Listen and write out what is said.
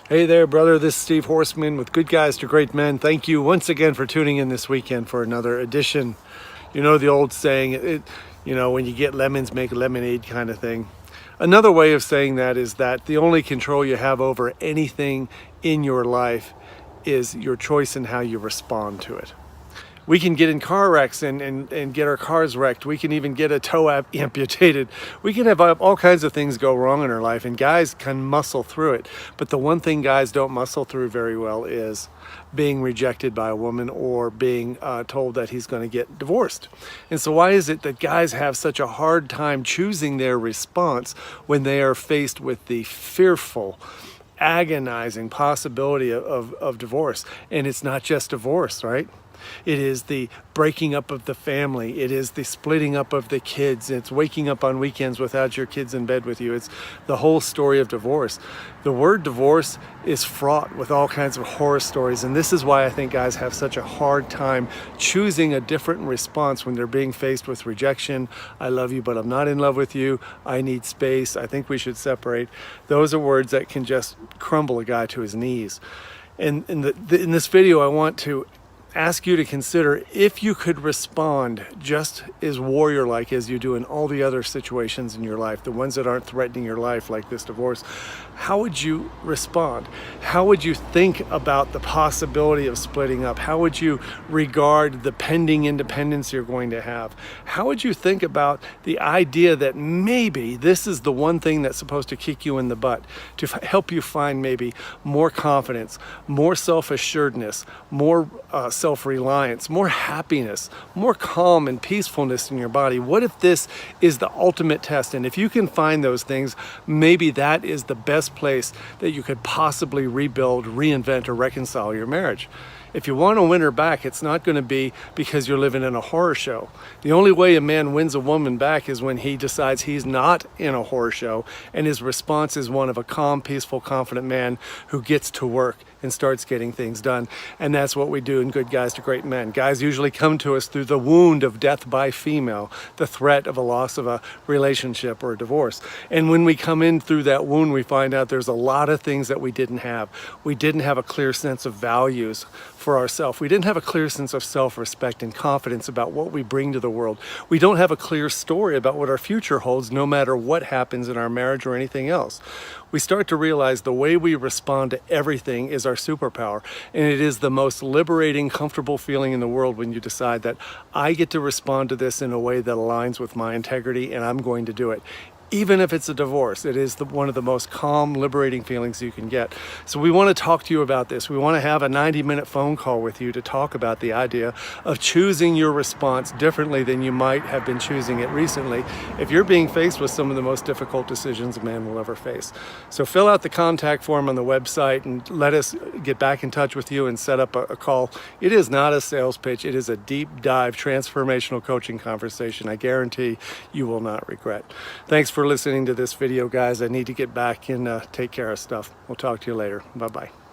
Hey there, brother. This is Steve Horseman with Good Guys to Great Men. Thank you once again for tuning in this weekend for another edition. You know the old saying, when you get lemons, make lemonade kind of thing. Another way of saying that is that the only control you have over anything in your life is your choice in how you respond to it. We can get in car wrecks and get our cars wrecked. We can even get a toe amputated. We can have all kinds of things go wrong in our life, and guys can muscle through it. But the one thing guys don't muscle through very well is being rejected by a woman or being told that he's going to get divorced. And so why is it that guys have such a hard time choosing their response when they are faced with the fearful, agonizing possibility of divorce? And it's not just divorce, right? It is the breaking up of the family. It is the splitting up of the kids. It's waking up on weekends without your kids in bed with you. It's the whole story of divorce. The word divorce is fraught with all kinds of horror stories, and this is why I think guys have such a hard time choosing a different response when they're being faced with rejection. I love you, but I'm not in love with you. I need space. I think we should separate. Those are words that can just crumble a guy to his knees. And in this video, I want to ask you to consider if you could respond just as warrior-like as you do in all the other situations in your life, the ones that aren't threatening your life like this divorce. How would you respond? How would you think about the possibility of splitting up? How would you regard the pending independence you're going to have? How would you think about the idea that maybe this is the one thing that's supposed to kick you in the butt, to help you find maybe more confidence, more self-assuredness, more self-reliance, more happiness, more calm and peacefulness in your body? What if this is the ultimate test? And if you can find those things, maybe that is the best place that you could possibly rebuild, reinvent, or reconcile your marriage. If you want to win her back, it's not going to be because you're living in a horror show. The only way a man wins a woman back is when he decides he's not in a horror show, and his response is one of a calm, peaceful, confident man who gets to work and starts getting things done. And that's what we do in Good Guys to Great Men. Guys usually come to us through the wound of death by female, the threat of a loss of a relationship or a divorce. And when we come in through that wound, we find out there's a lot of things that we didn't have. We didn't have a clear sense of values for ourselves. We didn't have a clear sense of self-respect and confidence about what we bring to the world. We don't have a clear story about what our future holds, no matter what happens in our marriage or anything else. We start to realize the way we respond to everything is our superpower, and it is the most liberating, comfortable feeling in the world when you decide that I get to respond to this in a way that aligns with my integrity, and I'm going to do it. Even if it's a divorce, it is one of the most calm, liberating feelings you can get. So we want to talk to you about this. We want to have a 90-minute phone call with you to talk about the idea of choosing your response differently than you might have been choosing it recently if you're being faced with some of the most difficult decisions a man will ever face. So fill out the contact form on the website and let us get back in touch with you and set up a call. It is not a sales pitch. It is a deep dive, transformational coaching conversation. I guarantee you will not regret. Thanks for listening to this video, guys. I need to get back and take care of stuff. We'll talk to you later. Bye-bye.